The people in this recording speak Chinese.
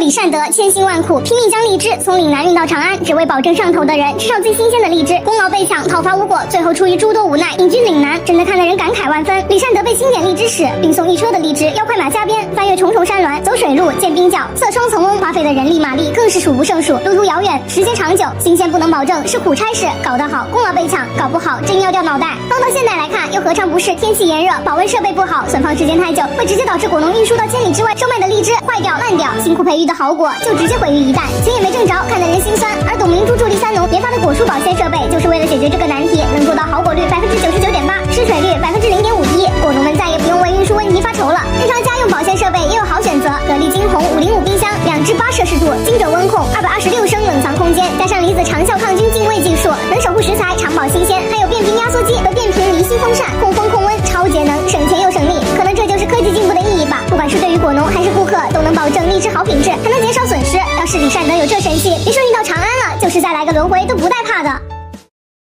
李善德千辛万苦拼命将荔枝从岭南运到长安，只为保证上头的人吃上最新鲜的荔枝。功劳被抢，讨伐无果，最后出于诸多无奈，隐居岭南，真的看得人感慨万分。李善德被钦点荔枝使，并送一车的荔枝，要快马加鞭，翻越重重山峦，走水路，建冰窖，塞双层翁，花费的人力马力更是数不胜数。路途遥远，时间长久，新鲜不能保证，是苦差事。搞得好，功劳被抢；搞不好，真要掉脑袋。放到现代来看，又何尝不是天气炎热，保温设备不好，存放时间太久，会直接导致果农运输到千里之外售卖的荔枝坏掉烂掉，辛苦培育的好果就直接毁于一旦，钱也没挣着，看得人心酸。而董明珠助力三农研发的果蔬保鲜设备，就是为了解决这个难题，能做到好果率99.8%，失水率0.51%，果农们再也不用为运输问题发愁了。日常家用保鲜设备也有好选择，格力金红505冰箱，2至8摄氏度，精准温控，226升冷藏空间，加上离子长效抗菌净味技术，能守护食材长保新鲜。还有变频压缩机和变频离心风扇，控风控温，超节能，省钱又省力。可能这就是科技进步的意义吧。不管是对于果农还是顾客，都能保证荔枝好品质，还能减少损失。要是李善德有这神器，别说运到长安了，就是再来个轮回都不带怕的。